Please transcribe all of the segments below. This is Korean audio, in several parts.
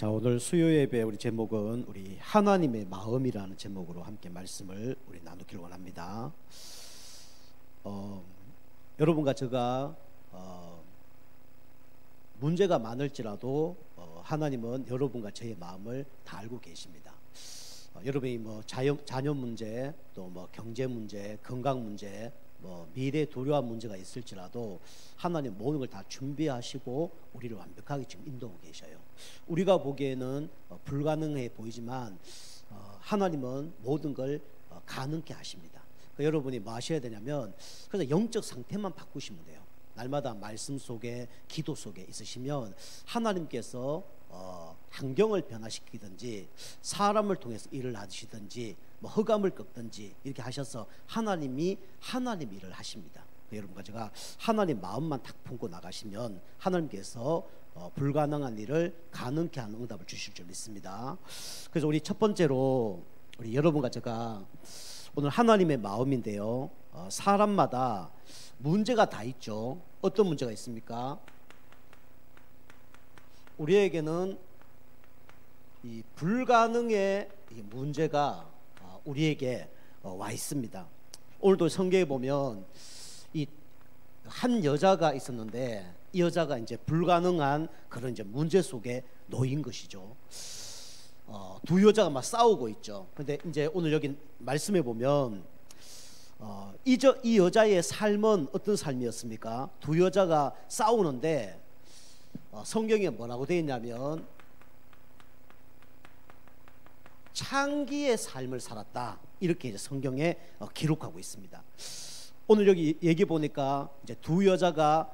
자, 오늘 수요 예배 우리 제목은 우리 하나님의 마음이라는 제목으로 함께 말씀을 우리 나누기를 원합니다. 여러분과 제가 문제가 많을지라도 하나님은 여러분과 저의 마음을 다 알고 계십니다. 여러분이 뭐 자녀 문제, 또 뭐 경제 문제, 건강 문제, 뭐 미래 두려운 문제가 있을지라도 하나님 모든 걸 다 준비하시고 우리를 완벽하게 지금 인도하고 계셔요. 우리가 보기에는 불가능해 보이지만 하나님은 모든 걸 가능케 하십니다. 그러니까 여러분이 뭐 하셔야 되냐면 그래서 영적 상태만 바꾸시면 돼요. 날마다 말씀 속에 기도 속에 있으시면 하나님께서 환경을 변화시키든지 사람을 통해서 일을 하시든지 뭐 흑암을 꺾든지 이렇게 하셔서 하나님이 하나님 일을 하십니다. 여러분과 제가 하나님 마음만 딱 품고 나가시면 하나님께서 불가능한 일을 가능케 하는 응답을 주실 줄 믿습니다. 그래서 우리 첫 번째로 우리 여러분과 제가 오늘 하나님의 마음인데요, 사람마다 문제가 다 있죠. 어떤 문제가 있습니까? 우리에게는 이 불가능의 문제가 우리에게 와 있습니다. 오늘도 성경에 보면 이 한 여자가 있었는데 이 여자가 이제 불가능한 그런 이제 문제 속에 놓인 것이죠. 두 여자가 막 싸우고 있죠. 근데 이제 오늘 여기 말씀해 보면 이 여자의 삶은 어떤 삶이었습니까? 두 여자가 싸우는데 성경에 뭐라고 되어 있냐면 창기의 삶을 살았다, 이렇게 이제 성경에 기록하고 있습니다. 오늘 여기 얘기 보니까 이제 두 여자가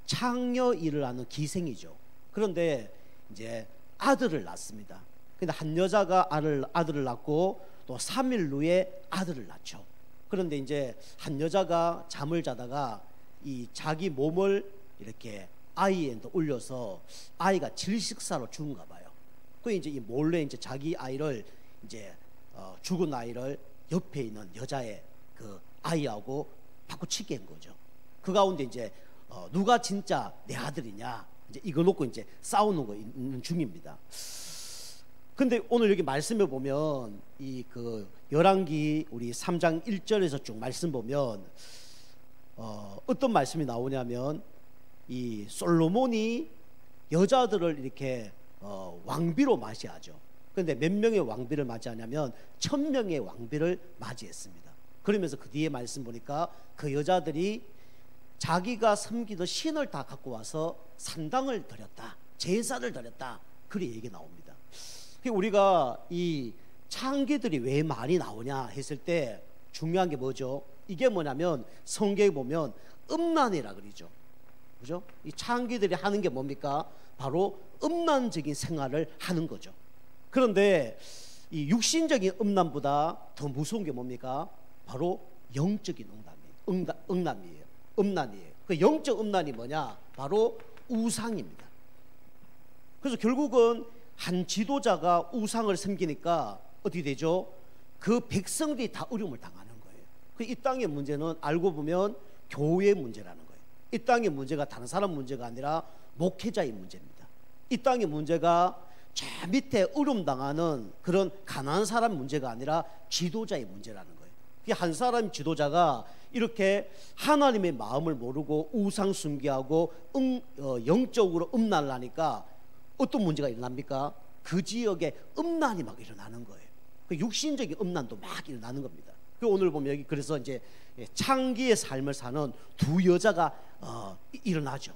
창녀 일을 하는 기생이죠. 그런데 이제 아들을 낳습니다. 근데 한 여자가 아들을 낳고 또 3일 후에 아들을 낳죠. 그런데 이제 한 여자가 잠을 자다가 이 자기 몸을 이렇게 아이에 올려서 아이가 질식사로 죽은가 봐요. 그 이제 이 몰래 이제 자기 아이를 이제 죽은 아이를 옆에 있는 여자의 그 아이하고 바꾸치게 한 거죠. 그 가운데 이제 누가 진짜 내 아들이냐 이제 이거 놓고 이제 싸우는 거 있는 중입니다. 근데 오늘 여기 말씀에 보면 이 그 열왕기 우리 3장 1절에서 쭉 말씀 보면 어떤 말씀이 나오냐면 이 솔로몬이 여자들을 이렇게 왕비로 맞이하죠. 그런데 몇 명의 왕비를 맞이하냐면 1000명의 왕비를 맞이했습니다. 그러면서 그 뒤에 말씀 보니까 그 여자들이 자기가 섬기던 신을 다 갖고 와서 산당을 드렸다, 제사를 드렸다, 그리 얘기 나옵니다. 우리가 이 창기들이 왜 많이 나오냐 했을 때 중요한 게 뭐죠? 이게 뭐냐면 성경에 보면 음란이라 그러죠. 그죠? 이 창기들이 하는 게 뭡니까? 바로 음란적인 생활을 하는 거죠. 그런데 이 육신적인 음란보다 더 무서운 게 뭡니까? 바로 영적인 음란이에요. 그 영적 음란이 뭐냐? 바로 우상입니다. 그래서 결국은 한 지도자가 우상을 섬기니까 어떻게 되죠? 그 백성들이 다 어려움을 당하는 거예요. 이 땅의 문제는 알고 보면 교회의 문제라는 거예요. 이 땅의 문제가 다른 사람 문제가 아니라 목회자의 문제입니다. 이 땅의 문제가 저 밑에 어려움 당하는 그런 가난한 사람 문제가 아니라 지도자의 문제라는 거예요. 한 사람 지도자가 이렇게 하나님의 마음을 모르고 우상 숭배하고 영적으로 음란을 하니까 어떤 문제가 일어납니까? 그 지역에 음란이 막 일어나는 거예요. 육신적인 음란도 막 일어나는 겁니다. 오늘 보면 여기 그래서 이제 창기의 삶을 사는 두 여자가 일어나죠.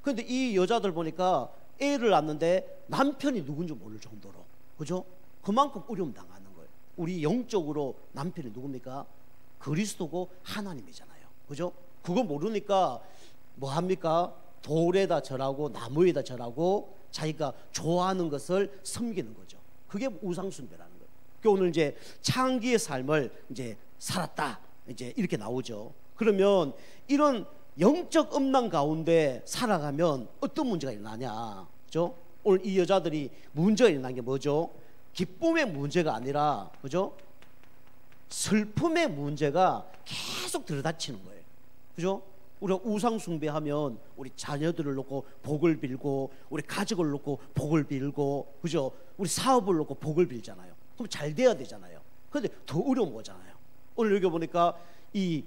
그런데 이 여자들 보니까 애를 낳는데 남편이 누군지 모를 정도로, 그죠? 그만큼 어려움 당하는 거예요. 우리 영적으로 남편이 누굽니까? 그리스도고 하나님이잖아요, 그죠? 그거 모르니까 뭐 합니까? 돌에다 절하고 나무에다 절하고 자기가 좋아하는 것을 섬기는 거죠. 그게 우상숭배라는 거예요. 오늘 이제 창기의 삶을 이제 살았다, 이제 이렇게 나오죠. 그러면 이런 영적 음란 가운데 살아가면 어떤 문제가 일어나냐, 그죠? 오늘 이 여자들이 문제가 일어난 게 뭐죠? 기쁨의 문제가 아니라, 그죠? 슬픔의 문제가 계속 들이닥치는 거예요, 그죠? 우리가 우상 숭배하면 우리 자녀들을 놓고 복을 빌고, 우리 가족을 놓고 복을 빌고, 그죠? 우리 사업을 놓고 복을 빌잖아요. 그럼 잘 돼야 되잖아요. 그런데 더 어려운 거잖아요. 오늘 여기 보니까 이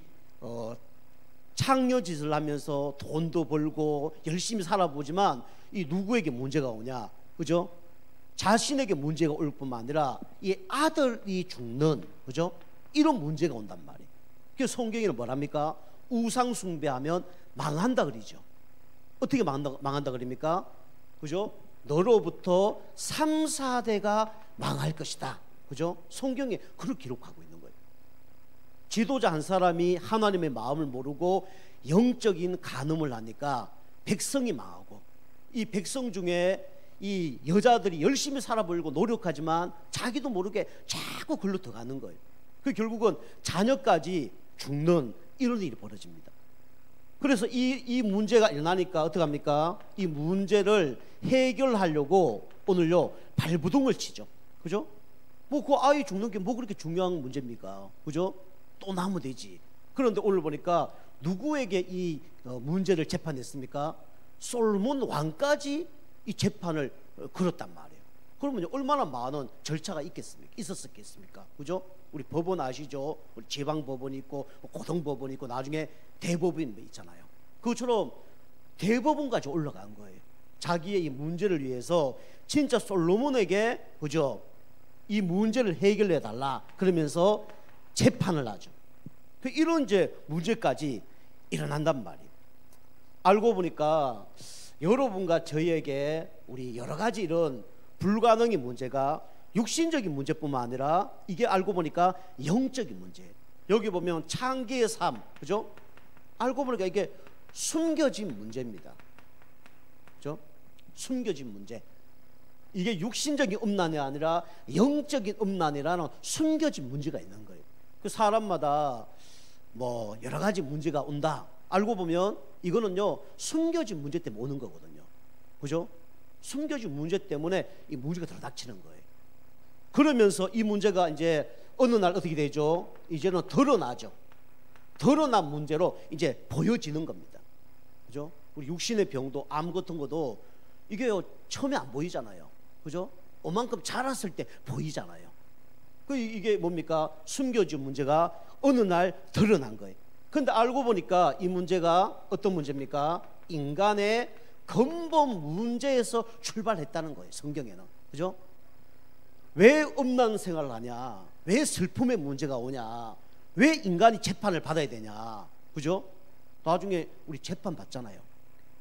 창녀짓을 하면서 돈도 벌고 열심히 살아보지만 이 누구에게 문제가 오냐, 그죠? 자신에게 문제가 올 뿐만 아니라 이 아들이 죽는, 그죠? 이런 문제가 온단 말이에요. 그래서 성경에는 뭐랍니까? 우상 숭배하면 망한다 그러죠. 어떻게 망한다 그럽니까? 그죠? 너로부터 3, 4대가 망할 것이다. 그죠? 성경에 그걸 기록하고 있는 거예요. 지도자 한 사람이 하나님의 마음을 모르고 영적인 간음을 하니까 백성이 망하고, 이 백성 중에 이 여자들이 열심히 살아보려고 노력하지만 자기도 모르게 자꾸 글로 들어가는 거예요. 그 결국은 자녀까지 죽는 이런 일이 벌어집니다. 그래서 이 문제가 일어나니까 어떻게 합니까? 이 문제를 해결하려고 오늘요 발부동을 치죠. 그죠? 뭐 그 아이 죽는 게 뭐 그렇게 중요한 문제입니까? 그죠? 또 나면 되지. 그런데 오늘 보니까 누구에게 이 문제를 재판했습니까? 솔몬 왕까지 이 재판을 걸었단 말이에요. 그러면 얼마나 많은 절차가 있었겠습니까? 그죠? 우리 법원 아시죠? 우리 지방법원이 있고 고등법원이 있고 나중에 대법원이 있잖아요. 그것처럼 대법원까지 올라간 거예요. 자기의 이 문제를 위해서 진짜 솔로몬에게, 그죠? 이 문제를 해결해 달라 그러면서 재판을 하죠. 이런 이제 문제까지 일어난단 말이에요. 알고 보니까 여러분과 저희에게 우리 여러 가지 이런 불가능의 문제가 육신적인 문제뿐만 아니라 이게 알고 보니까 영적인 문제예요. 여기 보면 창기의 삶, 그죠? 알고 보니까 이게 숨겨진 문제입니다. 그죠? 숨겨진 문제. 이게 육신적인 음란이 아니라 영적인 음란이라는 숨겨진 문제가 있는 거예요. 그 사람마다 뭐 여러 가지 문제가 온다. 알고 보면 이거는요 숨겨진 문제 때문에 오는 거거든요. 그죠? 숨겨진 문제 때문에 이 문제가 들어닥치는 거예요. 그러면서 이 문제가 이제 어느 날 어떻게 되죠? 이제는 드러나죠. 드러난 문제로 이제 보여지는 겁니다. 그죠? 우리 육신의 병도 암 같은 것도 이게 처음에 안 보이잖아요. 그죠? 이만큼 자랐을 때 보이잖아요. 이게 뭡니까? 숨겨진 문제가 어느 날 드러난 거예요. 그런데 알고 보니까 이 문제가 어떤 문제입니까? 인간의 근본 문제에서 출발했다는 거예요. 성경에는. 그죠? 왜 음란 생활을 하냐? 왜 슬픔의 문제가 오냐? 왜 인간이 재판을 받아야 되냐? 그죠? 나중에 우리 재판 받잖아요.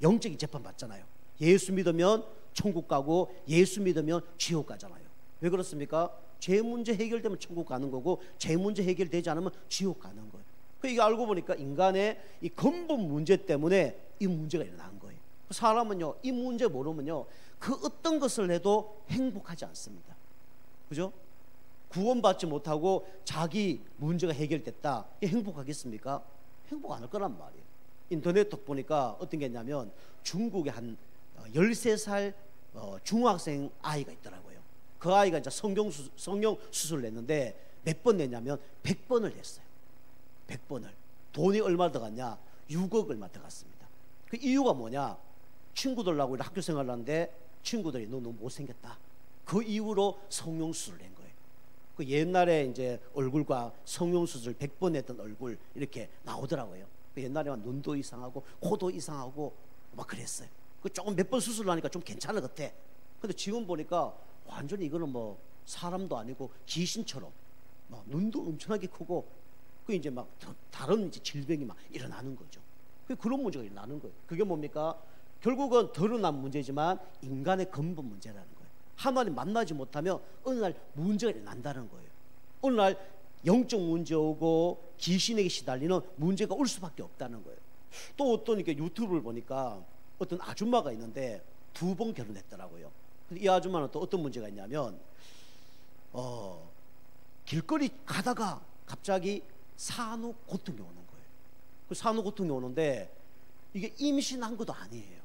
영적인 재판 받잖아요. 예수 믿으면 천국 가고 예수 믿으면 지옥 가잖아요. 왜 그렇습니까? 죄 문제 해결되면 천국 가는 거고 죄 문제 해결되지 않으면 지옥 가는 거예요. 이게 알고 보니까 인간의 이 근본 문제 때문에 이 문제가 일어난 거예요. 사람은요 이 문제 모르면요 그 어떤 것을 해도 행복하지 않습니다. 그죠? 구원받지 못하고 자기 문제가 해결됐다. 이게 행복하겠습니까? 행복 안 할 거란 말이에요. 인터넷 톡 보니까 어떤 게 있냐면 중국에 한 13살 중학생 아이가 있더라고요. 그 아이가 이제 성경 수술을 했는데 몇 번 냈냐면 100번을 냈어요. 100번을. 돈이 얼마 들어갔냐? 6억 얼마 들어갔습니다. 그 이유가 뭐냐? 친구들하고 학교 생활을 하는데 친구들이 너 너무 못생겼다. 그 이후로 성형수술을 한 거예요. 그 옛날에 이제 얼굴과 성형수술 100번 했던 얼굴 이렇게 나오더라고요. 그 옛날에는 눈도 이상하고 코도 이상하고 막 그랬어요. 그 조금 몇 번 수술하니까 좀 괜찮은 것 같아. 근데 지금 보니까 완전히 이거는 뭐 사람도 아니고 귀신처럼 막 눈도 엄청나게 크고 그 이제 막 다른 이제 질병이 막 일어나는 거죠. 그런 문제가 일어나는 거예요. 그게 뭡니까? 결국은 드러난 문제지만 인간의 근본 문제라는 거예요. 하나님 만나지 못하면 어느 날 문제가 일어난다는 거예요. 어느 날 영적 문제 오고 귀신에게 시달리는 문제가 올 수밖에 없다는 거예요. 또 어떤 이렇게 유튜브를 보니까 어떤 아줌마가 있는데 2번 결혼했더라고요. 근데 이 아줌마는 또 어떤 문제가 있냐면 길거리 가다가 갑자기 산후고통이 오는 거예요. 그 산후고통이 오는데 이게 임신한 것도 아니에요.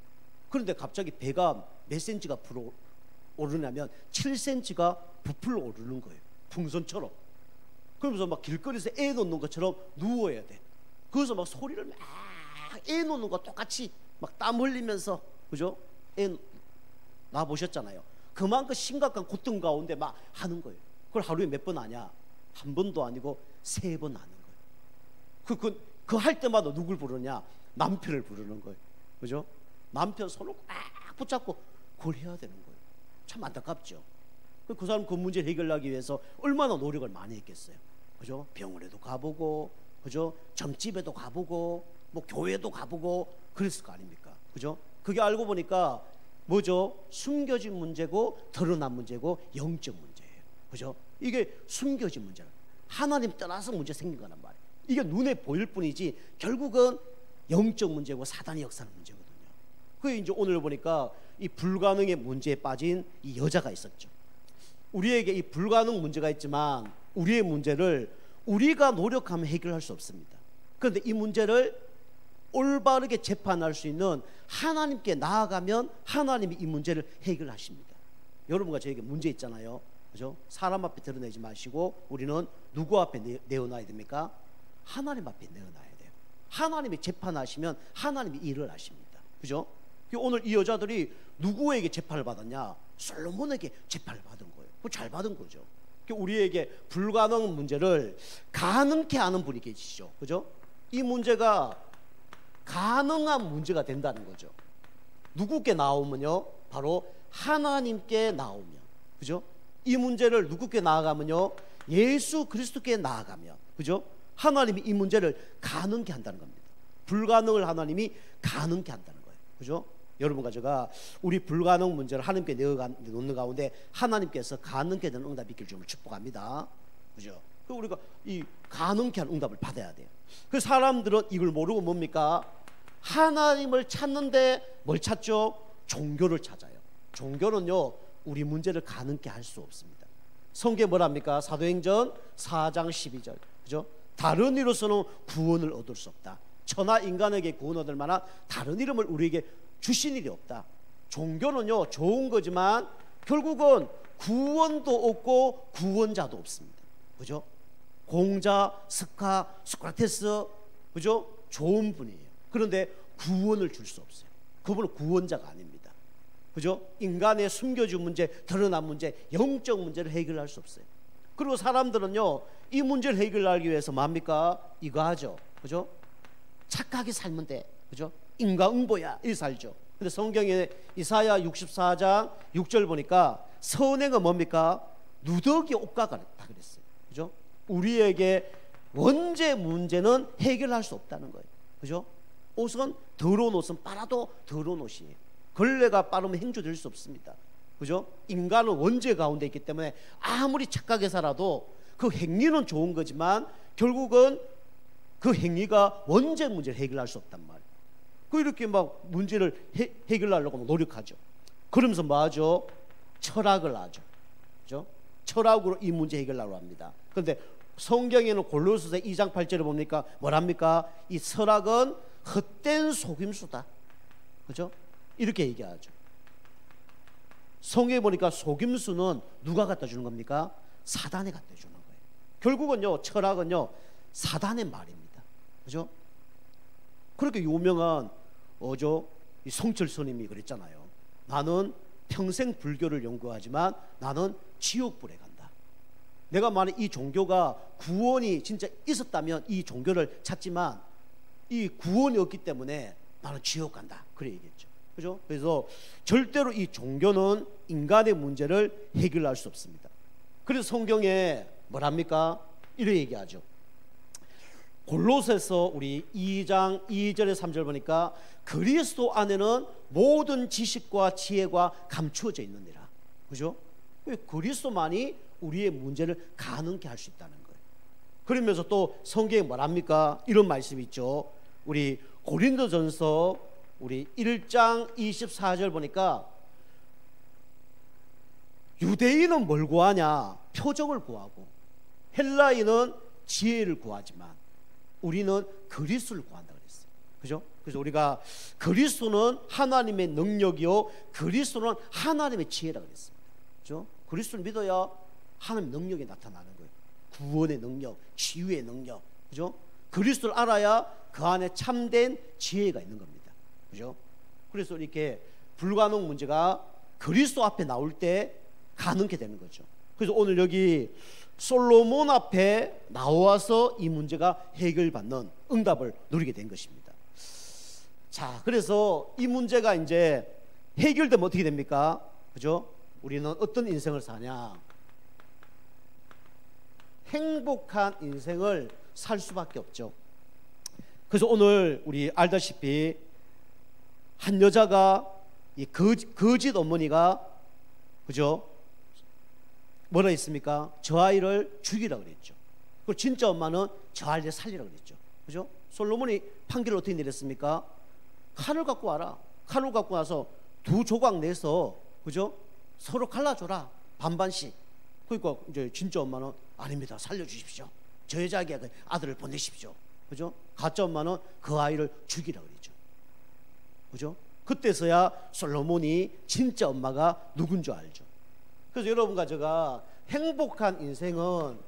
그런데 갑자기 배가 몇 센치가 불어 오르냐면 7cm가 부풀어 오르는 거예요. 풍선처럼. 그러면서 막 길거리에서 애 놓는 것처럼 누워야 돼. 그래서 막 소리를 막 애 노는 거 똑같이 막 땀 흘리면서, 그죠? 애 나 보셨잖아요. 그만큼 심각한 고통 가운데 막 하는 거예요. 그걸 하루에 몇 번 하냐? 한 번도 아니고 3번 하는 거예요. 그 할 때마다 누굴 부르냐? 남편을 부르는 거예요. 그죠? 남편 손을 꽉 붙잡고 그걸 해야 되는 거예요. 참 안타깝죠. 그 사람 그 문제를 해결하기 위해서 얼마나 노력을 많이 했겠어요. 그죠? 병원에도 가보고, 그죠? 점집에도 가보고, 뭐 교회도 가보고 그랬을 거 아닙니까? 그죠? 그게 알고 보니까 뭐죠? 숨겨진 문제고 드러난 문제고 영적 문제예요. 그죠? 이게 숨겨진 문제라. 하나님 떠나서 문제 생긴 거란 말이에요. 이게 눈에 보일 뿐이지 결국은 영적 문제고 사단의 역사는 문제거든요. 그게 이제 오늘 보니까 이 불가능의 문제에 빠진 이 여자가 있었죠. 우리에게 이 불가능 문제가 있지만 우리의 문제를 우리가 노력하면 해결할 수 없습니다. 그런데 이 문제를 올바르게 재판할 수 있는 하나님께 나아가면 하나님이 이 문제를 해결하십니다. 여러분과 저에게 문제 있잖아요. 그죠? 사람 앞에 드러내지 마시고 우리는 누구 앞에 내어놔야 됩니까? 하나님 앞에 내어놔야 돼요. 하나님이 재판하시면 하나님이 일을 하십니다. 그죠? 오늘 이 여자들이 누구에게 재판을 받았냐? 솔로몬에게 재판을 받은 거예요. 그거 잘 받은 거죠. 우리에게 불가능 문제를 가능케 하는 분이 계시죠. 그죠? 이 문제가 가능한 문제가 된다는 거죠. 누구께 나오면요? 바로 하나님께 나오면. 그죠? 이 문제를 누구께 나아가면요? 예수 그리스도께 나아가면. 그죠? 하나님이 이 문제를 가능케 한다는 겁니다. 불가능을 하나님이 가능케 한다는 거예요. 그죠? 여러분과 제가 우리 불가능 문제를 하나님께 내어놓는 가운데 하나님께서 가능케 되는 응답이 있길 주님을 축복합니다. 그죠? 우리가 이 가능케 한 응답을 받아야 돼요. 그 사람들은 이걸 모르고 뭡니까? 하나님을 찾는데 뭘 찾죠? 종교를 찾아요. 종교는요 우리 문제를 가능케 할 수 없습니다. 성경에 뭐랍니까? 사도행전 4장 12절. 그죠? 다른 이로서는 구원을 얻을 수 없다. 천하 인간에게 구원 얻을 만한 다른 이름을 우리에게 주신 일이 없다. 종교는요 좋은 거지만 결국은 구원도 없고 구원자도 없습니다. 그죠? 공자, 스카, 소크라테스, 그죠? 좋은 분이에요. 그런데 구원을 줄 수 없어요. 그분은 구원자가 아닙니다. 그죠? 인간의 숨겨진 문제, 드러난 문제, 영적 문제를 해결할 수 없어요. 그리고 사람들은요 이 문제를 해결하기 위해서 뭡니까? 이거 하죠. 그죠? 착하게 살면 돼. 그죠? 인과응보야. 이 살죠. 근데 성경에 이사야 64장 6절 보니까 선행은 뭡니까? 누더기 옷과 같다 그랬어요. 그죠? 우리에게 원죄 문제는 해결할 수 없다는 거예요. 그죠? 옷은 더러운 옷은 빨아도 더러운 옷이에요. 걸레가 빠르면 행주될 수 없습니다. 그죠? 인간은 원죄 가운데 있기 때문에 아무리 착하게 살아도 그 행위는 좋은 거지만 결국은 그 행위가 원죄 문제를 해결할 수 없단 말이에요. 그 이렇게 막 문제를 해결하려고 노력하죠. 그러면서 뭐 하죠? 철학을 하죠. 그죠? 철학으로 이 문제 해결하려고 합니다. 그런데 성경에는 골로새서 2장 8절에 봅니까? 뭐랍니까? 이 철학은 헛된 속임수다. 그죠? 이렇게 얘기하죠. 성경에 보니까 속임수는 누가 갖다 주는 겁니까? 사단이 갖다 주는 거예요. 결국은요 철학은요 사단의 말입니다. 그죠? 그렇게 유명한 이 성철 스님이 그랬잖아요. 나는 평생 불교를 연구하지만 나는 지옥불에 간다. 내가 만약 이 종교가 구원이 진짜 있었다면 이 종교를 찾지만 이 구원이 없기 때문에 나는 지옥 간다. 그래 얘기했죠. 그죠? 그래서 절대로 이 종교는 인간의 문제를 해결할 수 없습니다. 그래서 성경에 뭐랍니까? 이렇게 얘기하죠. 골로새서 우리 2장 2절에 3절 보니까 그리스도 안에는 모든 지식과 지혜가 감추어져 있느니라. 그죠? 그리스도만이 우리의 문제를 가능케 할 수 있다는 거예요. 그러면서 또 성경에 뭐랍니까? 이런 말씀이 있죠. 우리 고린도전서 우리 1장 24절 보니까 유대인은 뭘 구하냐? 표적을 구하고 헬라인은 지혜를 구하지만 우리는 그리스도를 구한다 그랬어요. 그죠? 그래서 우리가 그리스도는 하나님의 능력이요 그리스도는 하나님의 지혜라 그랬습니다. 그죠? 그리스도를 믿어야 하나님의 능력이 나타나는 거예요. 구원의 능력, 치유의 능력. 그죠? 그리스도를 알아야 그 안에 참된 지혜가 있는 겁니다. 그죠? 그래서 이렇게 불가능 문제가 그리스도 앞에 나올 때 가능하게 되는 거죠. 그래서 오늘 여기 솔로몬 앞에 나와서 이 문제가 해결받는 응답을 누리게 된 것입니다. 자, 그래서 이 문제가 이제 해결되면 어떻게 됩니까? 그죠? 우리는 어떤 인생을 사냐? 행복한 인생을 살 수밖에 없죠. 그래서 오늘 우리 알다시피 한 여자가 이 거짓 어머니가 그죠? 뭐라 했습니까? 저 아이를 죽이라 그랬죠. 그리고 진짜 엄마는 저 아이를 살리라 그랬죠. 그죠? 솔로몬이 판결을 어떻게 내렸습니까? 칼을 갖고 와라. 칼을 갖고 와서 두 조각 내서 그죠? 서로 갈라줘라. 반반씩. 그러니까 이제 진짜 엄마는 아닙니다. 살려주십시오. 저 여자에게 그 아들을 보내십시오. 그죠? 가짜 엄마는 그 아이를 죽이라 그랬죠. 그죠? 그때서야 솔로몬이 진짜 엄마가 누군 줄 알죠. 그래서 여러분과 제가 행복한 인생은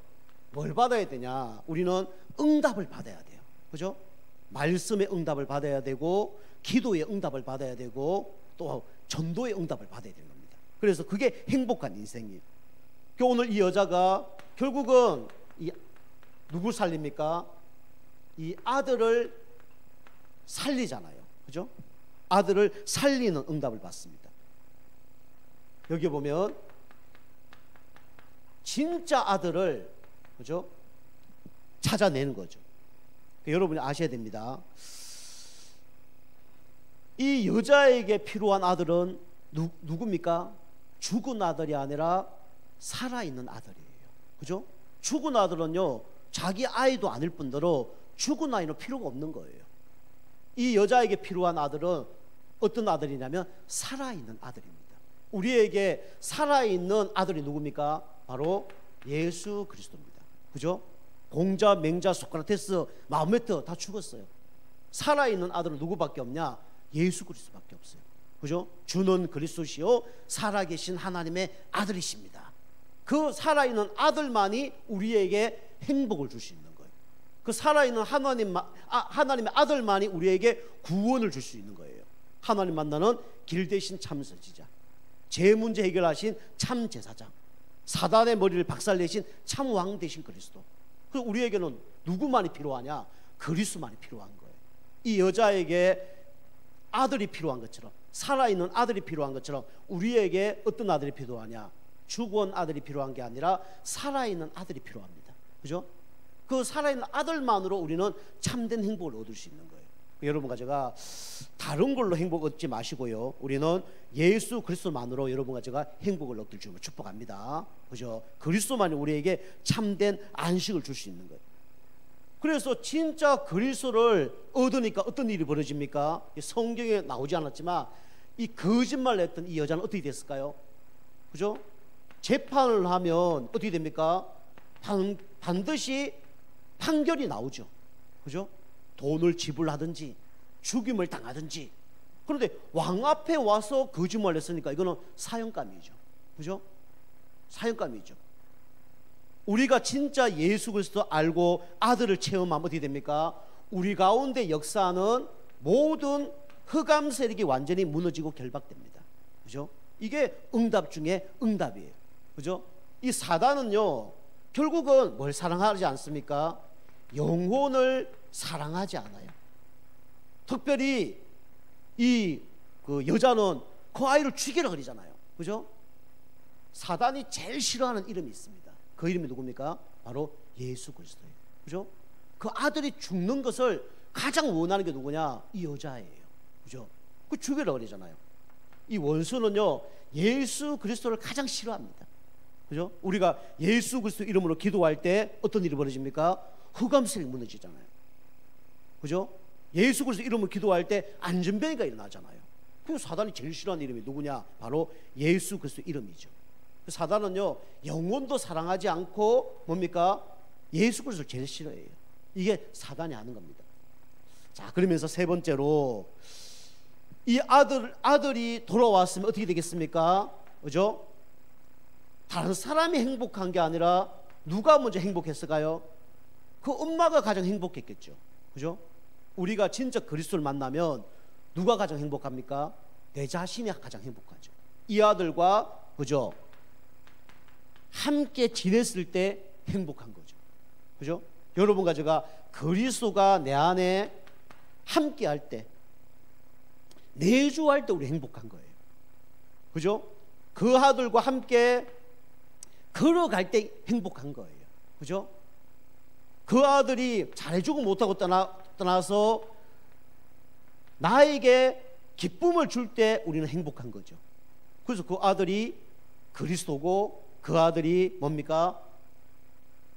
뭘 받아야 되냐? 우리는 응답을 받아야 돼요. 그죠? 말씀의 응답을 받아야 되고, 기도의 응답을 받아야 되고, 또 전도의 응답을 받아야 되는 겁니다. 그래서 그게 행복한 인생이에요. 오늘 이 여자가 결국은 누구 살립니까? 이 아들을 살리잖아요. 그죠? 아들을 살리는 응답을 받습니다. 여기 보면 진짜 아들을 그죠? 찾아내는 거죠. 여러분이 아셔야 됩니다. 이 여자에게 필요한 아들은 누굽니까? 죽은 아들이 아니라 살아있는 아들이에요. 그죠? 죽은 아들은요, 자기 아이도 아닐 뿐더러 죽은 아이는 필요가 없는 거예요. 이 여자에게 필요한 아들은 어떤 아들이냐면 살아있는 아들입니다. 우리에게 살아있는 아들이 누굽니까? 바로 예수 그리스도입니다. 그죠? 공자, 맹자, 소크라테스, 마호메트 다 죽었어요. 살아있는 아들은 누구밖에 없냐? 예수 그리스도밖에 없어요. 그죠? 주는 그리스도시요 살아계신 하나님의 아들이십니다. 그 살아있는 아들만이 우리에게 행복을 줄 수 있는 거예요. 그 살아있는 하나님의 아들만이 우리에게 구원을 줄 수 있는 거예요. 하나님 만나는 길 대신 참선지자, 제 문제 해결하신 참 제사장, 사단의 머리를 박살내신 참 왕 되신 그리스도. 그래서 우리에게는 누구만이 필요하냐? 그리스도만이 필요한 거예요. 이 여자에게 아들이 필요한 것처럼, 살아있는 아들이 필요한 것처럼 우리에게 어떤 아들이 필요하냐? 죽은 아들이 필요한 게 아니라 살아있는 아들이 필요합니다. 그죠? 그 살아있는 아들만으로 우리는 참된 행복을 얻을 수 있는 거예요. 여러분과 제가 다른 걸로 행복 얻지 마시고요, 우리는 예수 그리스도만으로 여러분과 제가 행복을 얻을 줄 축복합니다. 그죠? 그리스도만이 우리에게 참된 안식을 줄 수 있는 거예요. 그래서 진짜 그리스도를 얻으니까 어떤 일이 벌어집니까? 성경에 나오지 않았지만 이 거짓말을 했던 이 여자는 어떻게 됐을까요? 그죠? 재판을 하면 어떻게 됩니까? 반드시 판결이 나오죠. 그죠? 돈을 지불하든지 죽임을 당하든지. 그런데 왕 앞에 와서 거짓말을 했으니까 이거는 사형감이죠. 그죠? 사형감이죠. 우리가 진짜 예수 그리스도 알고 아들을 체험하면 어떻게 됩니까? 우리 가운데 역사하는 모든 흑암 세력이 완전히 무너지고 결박됩니다. 그죠? 이게 응답 중에 응답이에요. 그죠? 이 사단은요, 결국은 뭘 사랑하지 않습니까? 영혼을 사랑하지 않아요. 특별히 그 여자는 그 아이를 죽이라 그러잖아요. 그죠? 사단이 제일 싫어하는 이름이 있습니다. 그 이름이 누굽니까? 바로 예수 그리스도예요. 그죠? 그 아들이 죽는 것을 가장 원하는 게 누구냐? 이 여자예요. 그죠? 그 죽이라 그러잖아요. 이 원수는요, 예수 그리스도를 가장 싫어합니다. 그죠? 우리가 예수 그리스도 이름으로 기도할 때 어떤 일이 벌어집니까? 흑암세력이 무너지잖아요. 그죠? 예수 그리스도 이름으로 기도할 때 안전병이가 일어나잖아요. 그 사단이 제일 싫어하는 이름이 누구냐? 바로 예수 그리스도 이름이죠. 사단은요, 영혼도 사랑하지 않고 뭡니까? 예수 그리스도를 제일 싫어해요. 이게 사단이 하는 겁니다. 자, 그러면서 세 번째로 이 아들이 돌아왔으면 어떻게 되겠습니까? 그죠? 다른 사람이 행복한 게 아니라 누가 먼저 행복했을까요? 그 엄마가 가장 행복했겠죠. 그죠? 우리가 진짜 그리스도를 만나면 누가 가장 행복합니까? 내 자신이 가장 행복하죠. 이 아들과 그죠? 함께 지냈을 때 행복한 거죠. 그죠? 여러분과 제가 그리스도가 내 안에 함께 할 때, 내주할 때 우리 행복한 거예요. 그죠? 그 아들과 함께 걸어갈 때 행복한 거예요. 그죠? 그 아들이 잘해주고 못하고 떠나서 나에게 기쁨을 줄 때 우리는 행복한 거죠. 그래서 그 아들이 그리스도고, 그 아들이 뭡니까?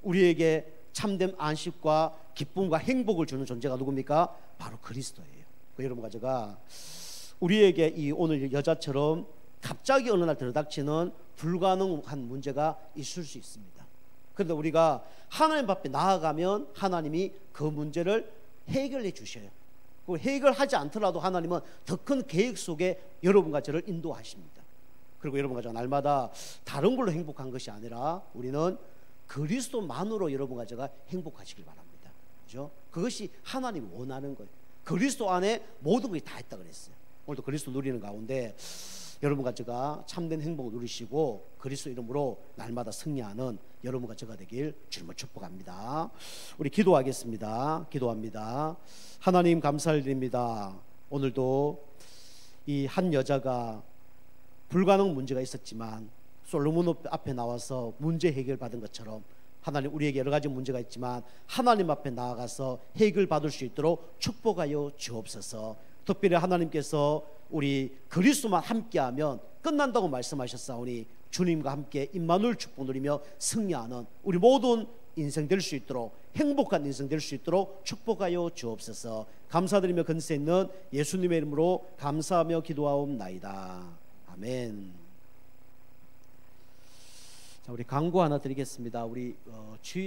우리에게 참된 안식과 기쁨과 행복을 주는 존재가 누굽니까? 바로 그리스도예요. 여러분과 제가 우리에게 이 오늘 여자처럼 갑자기 어느 날 들어닥치는 불가능한 문제가 있을 수 있습니다. 그런데 우리가 하나님 앞에 나아가면 하나님이 그 문제를 해결해 주셔요. 그 해결하지 않더라도 하나님은 더 큰 계획 속에 여러분과 저를 인도하십니다. 그리고 여러분과 제가 날마다 다른 걸로 행복한 것이 아니라 우리는 그리스도만으로 여러분과 제가 행복하시길 바랍니다. 그죠? 그것이 하나님이 원하는 거예요. 그리스도 안에 모든 것이 다 있다 그랬어요. 오늘도 그리스도 누리는 가운데 여러분과 제가 참된 행복을 누리시고 그리스도 이름으로 날마다 승리하는 여러분과 제가 되길 주님을 축복합니다. 우리 기도하겠습니다. 기도합니다. 하나님 감사를 드립니다. 오늘도 이 한 여자가 불가능 문제가 있었지만 솔로몬 앞에 나와서 문제 해결받은 것처럼 하나님, 우리에게 여러 가지 문제가 있지만 하나님 앞에 나아가서 해결받을 수 있도록 축복하여 주옵소서. 특별히 하나님께서 우리 그리스도만 함께하면 끝난다고 말씀하셨사오니 주님과 함께 임마누엘 축복 누리며 승리하는 우리 모든 인생 될 수 있도록, 행복한 인생 될 수 있도록 축복하여 주옵소서. 감사드리며 근세 있는 예수님의 이름으로 감사하며 기도하옵나이다. 아멘. 자, 우리 광고 하나 드리겠습니다. 우리